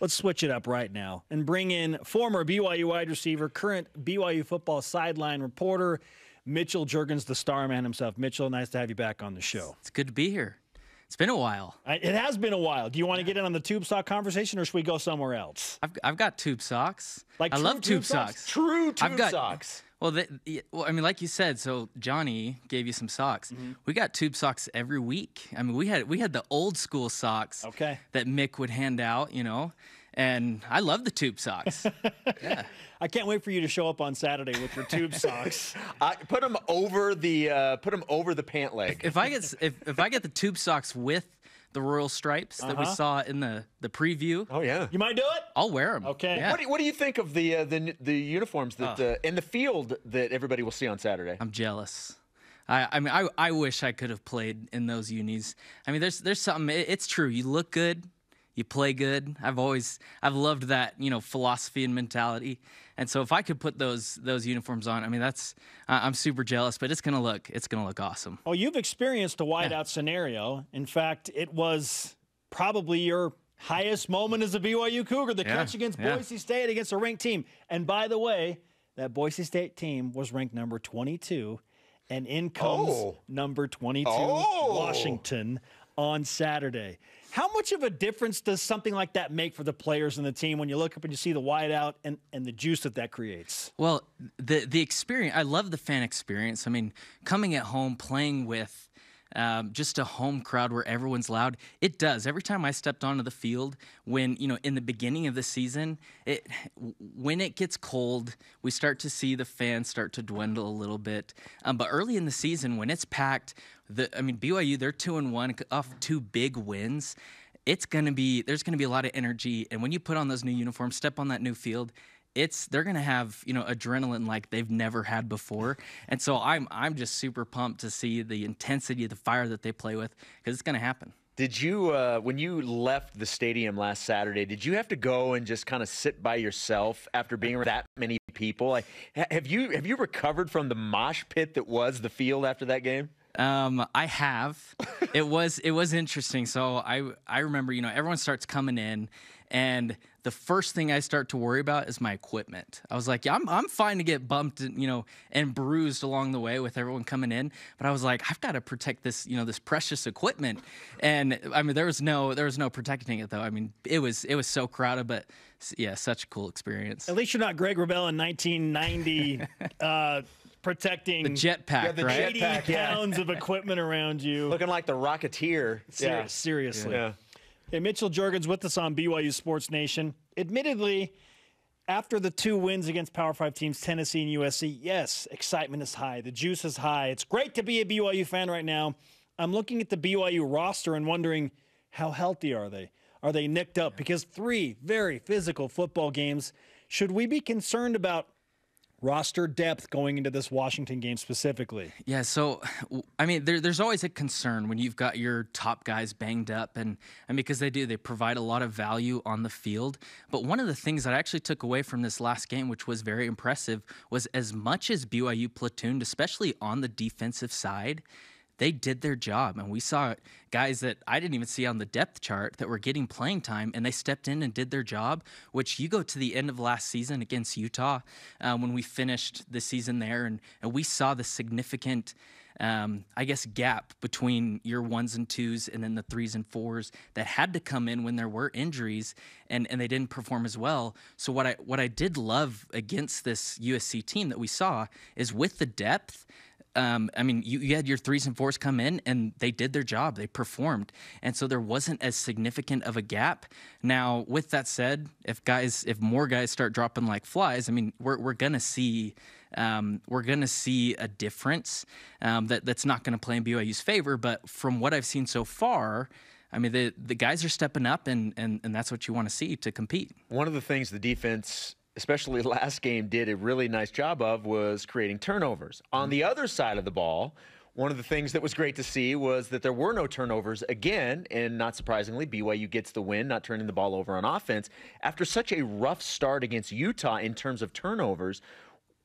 Let's switch it up right now and bring in former BYU wide receiver, current BYU football sideline reporter, Mitchell Juergens, the star man himself. Mitchell, nice to have you back on the show. It's good to be here. It's been a while. It has been a while. Do you want to get in on the tube sock conversation, or should we go somewhere else? I've got tube socks. Like I love tube socks. True tube socks. Well, I mean, like you said, so Johnny gave you some socks. We got tube socks every week. I mean, we had the old school socks that Mick would hand out, you know, and I love the tube socks. Yeah. I can't wait for you to show up on Saturday with your tube socks. Put them over the pant leg. If I get the tube socks with the royal stripes that we saw in the preview. Oh yeah, you might do it. I'll wear them. Okay. Yeah. What do you think of the uniforms that in the field that everybody will see on Saturday? I'm jealous. I wish I could have played in those unis. I mean, there's something. It's true. You look good. You play good. I've loved that, you know, philosophy and mentality. And so if I could put those uniforms on, I mean, I'm super jealous, but it's gonna look awesome. Oh, you've experienced a wideout scenario. In fact, it was probably your highest moment as a BYU Cougar, the catch against Boise State against a ranked team. And by the way, that Boise State team was ranked number 22, and in comes number 22, Washington, on Saturday. How much of a difference does something like that make for the players and the team when you look up and you see the wideout and the juice that creates? Well, the experience, I love the fan experience. I mean, coming at home, playing with just a home crowd where everyone's loud, it does. Every time I stepped onto the field, when, you know, in the beginning of the season, when it gets cold, we start to see the fans start to dwindle a little bit. But early in the season, when it's packed, BYU, they're 2-1 off 2 big wins. There's going to be a lot of energy, and when you put on those new uniforms, step on that new field, they're going to have, you know, adrenaline like they've never had before. And so I'm just super pumped to see the intensity, the fire that they play with, because it's going to happen. Did you, when you left the stadium last Saturday, did you have to go and just kind of sit by yourself after being around that many people? Like, have you recovered from the mosh pit that was the field after that game? I have. It was interesting. So I remember, you know, everyone starts coming in, and the first thing I start to worry about is my equipment. I was like, yeah, I'm fine to get bumped, you know, and bruised along the way with everyone coming in, but I was like, I've got to protect this, you know, this precious equipment. And I mean, there was no protecting it though. I mean, it was so crowded, but yeah, such a cool experience. At least you're not Greg Wrubell in 1990. Protecting the jetpack, right? 80 pounds of equipment around you. Looking like the Rocketeer. Seriously. Yeah. Hey, Mitchell Juergens with us on BYU Sports Nation. Admittedly, after the 2 wins against Power 5 teams, Tennessee and USC, yes, excitement is high. The juice is high. It's great to be a BYU fan right now. I'm looking at the BYU roster and wondering, how healthy are they? Are they nicked up? Because 3 very physical football games. Should we be concerned about roster depth going into this Washington game specifically? Yeah, so, I mean, there's always a concern when you've got your top guys banged up, and because they provide a lot of value on the field. But one of the things that I actually took away from this last game, which was very impressive, was as much as BYU platooned, especially on the defensive side, they did their job, and we saw guys that I didn't even see on the depth chart that were getting playing time, and they stepped in and did their job, which you go to the end of last season against Utah when we finished the season there, and we saw the significant, I guess, gap between your 1s and 2s and then the 3s and 4s that had to come in when there were injuries, and they didn't perform as well. So what I did love against this USC team that we saw is with the depth, I mean, you had your 3s and 4s come in, and they did their job. They performed. And so there wasn't as significant of a gap. Now, with that said, if more guys start dropping like flies, I mean, we're going to see a difference that's not going to play in BYU's favor. But from what I've seen so far, I mean, the guys are stepping up, and that's what you want to see to compete. One of the things the defense, especially last game, did a really nice job of was creating turnovers. On the other side of the ball, one of the things that was great to see was that there were no turnovers again, and not surprisingly, BYU gets the win, not turning the ball over on offense. After such a rough start against Utah in terms of turnovers,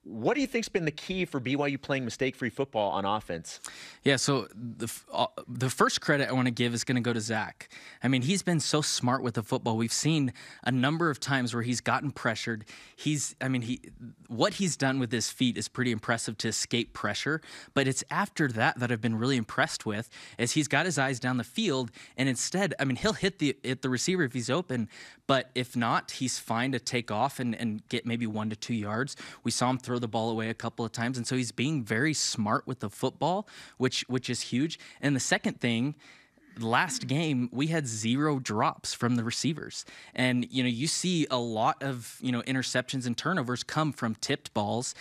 What do you think's been the key for BYU playing mistake-free football on offense? Yeah, so the first credit I want to give is going to go to Zach. I mean, he's been so smart with the football. We've seen a number of times where he's gotten pressured. What he's done with his feet is pretty impressive to escape pressure. But it's after that I've been really impressed with, as he's got his eyes down the field, and instead, I mean, he'll hit the receiver if he's open, but if not, he's fine to take off and get maybe 1 to 2 yards. We saw him throw the ball away a couple of times, and so he's being very smart with the football, which is huge. And the second thing, last game we had 0 drops from the receivers, and you see a lot of interceptions and turnovers come from tipped balls,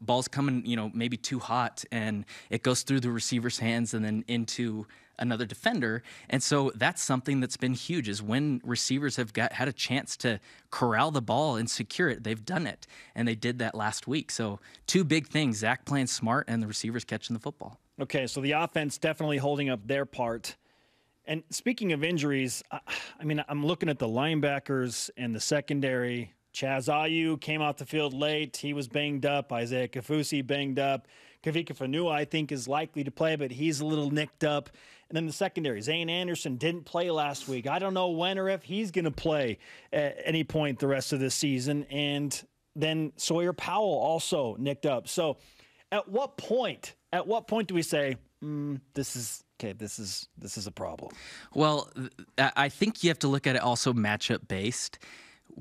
balls coming maybe too hot, and it goes through the receiver's hands and then into another defender. And so that's something that's been huge, is when receivers have had a chance to corral the ball and secure it, they've done it. And they did that last week. So 2 big things, Zach playing smart and the receivers catching the football. Okay, so the offense definitely holding up their part. And speaking of injuries, I mean, I'm looking at the linebackers and the secondary. Chaz Ayu came off the field late. He was banged up. Isaiah Kafusi banged up. Kavika Fanua, I think, is likely to play, but he's a little nicked up. And then the secondary, Zane Anderson didn't play last week. I don't know when or if he's going to play at any point the rest of this season. And then Sawyer Powell also nicked up. So at what point do we say, this is a problem? Well, I think you have to look at it also matchup based.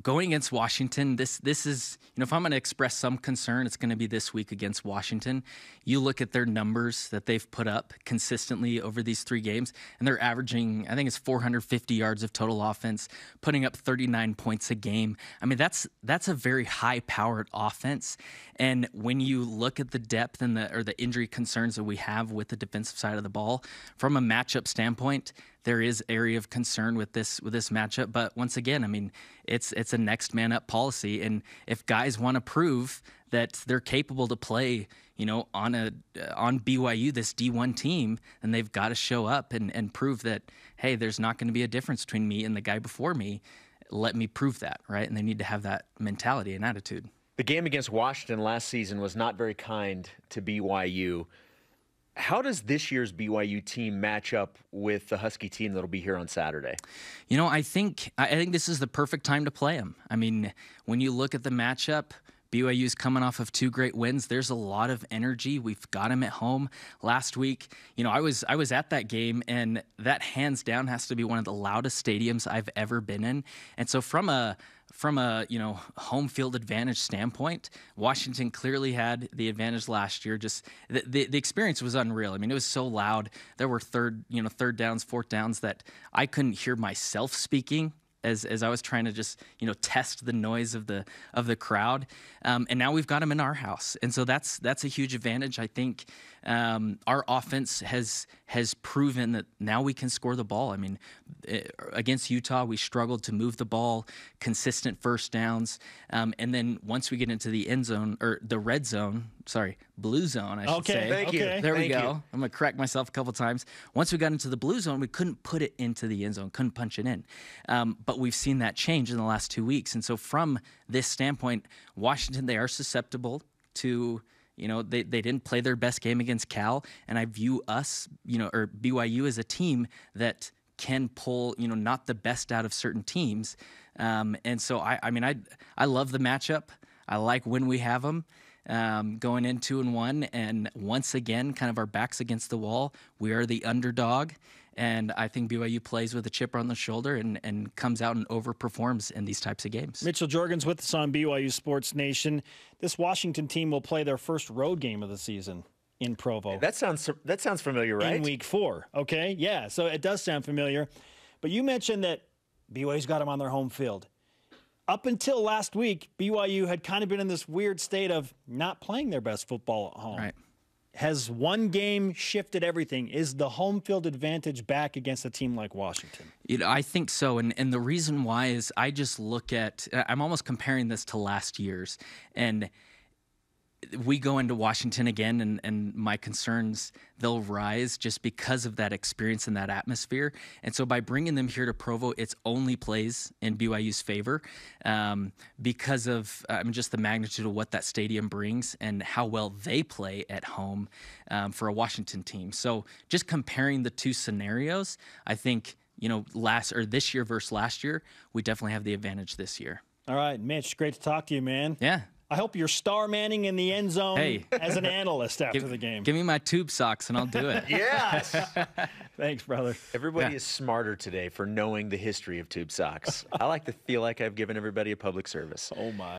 Going against Washington, this is, if I'm going to express some concern, it's going to be this week against Washington. You look at their numbers that they've put up consistently over these 3 games, and they're averaging, I think it's 450 yards of total offense, putting up 39 points a game. I mean, that's a very high-powered offense. And when you look at the depth and the injury concerns that we have with the defensive side of the ball, from a matchup standpoint, there is area of concern with this matchup. But once again, I mean, it's a next man up policy, and if guys want to prove that they're capable to play, on BYU, this D1 team, then they've got to show up and prove that, hey, there's not going to be a difference between me and the guy before me. Let me prove that, right? And they need to have that mentality and attitude. The game against Washington last season was not very kind to BYU. How does this year's BYU team match up with the Husky team that'll be here on Saturday? I think this is the perfect time to play them. I mean, when you look at the matchup, BYU's coming off of 2 great wins. There's a lot of energy. We've got them at home. Last week, I was at that game, and that hands down has to be one of the loudest stadiums I've ever been in. And so from a home field advantage standpoint, Washington clearly had the advantage last year. Just the experience was unreal. I mean, it was so loud. There were third downs, fourth downs that I couldn't hear myself speaking as I was trying to just test the noise of the crowd. And now we've got them in our house, and so that's a huge advantage. I think our offense has proven that now we can score the ball. I mean, against Utah, we struggled to move the ball, consistent first downs, and then once we get into the end zone or the red zone, blue zone, I should say. Thank you. There we go. I'm going to correct myself a couple times. Once we got into the blue zone, we couldn't put it into the end zone, couldn't punch it in. But we've seen that change in the last 2 weeks. And so from this standpoint, Washington, they are susceptible to, they didn't play their best game against Cal. And I view us, or BYU as a team that can pull, not the best out of certain teams. And so, I love the matchup. I like when we have them. Going in 2-1, and once again, kind of our backs against the wall. We are the underdog, and I think BYU plays with a chip on the shoulder and comes out and overperforms in these types of games. Mitchell Juergens with us on BYU Sports Nation. This Washington team will play their first road game of the season in Provo. That sounds familiar, right? In week 4, okay? Yeah, so it does sound familiar. But you mentioned that BYU's got them on their home field. Up until last week, BYU had kind of been in this weird state of not playing their best football at home. Right. Has one game shifted everything? Is the home field advantage back against a team like Washington? I think so. And the reason why is I just look at – I'm almost comparing this to last year's. And we go into Washington again, and my concerns, they'll rise just because of that experience and that atmosphere. And so by bringing them here to Provo, it's only plays in BYU's favor because of just the magnitude of what that stadium brings and how well they play at home for a Washington team. So just comparing the two scenarios, I think, this year versus last year, we definitely have the advantage this year. All right, Mitch, great to talk to you, man. Yeah. I hope you're star manning in the end zone as an analyst after the game. Give me my tube socks and I'll do it. Yes. Thanks, brother. Everybody is smarter today for knowing the history of tube socks. I like to feel like I've given everybody a public service. Oh, my.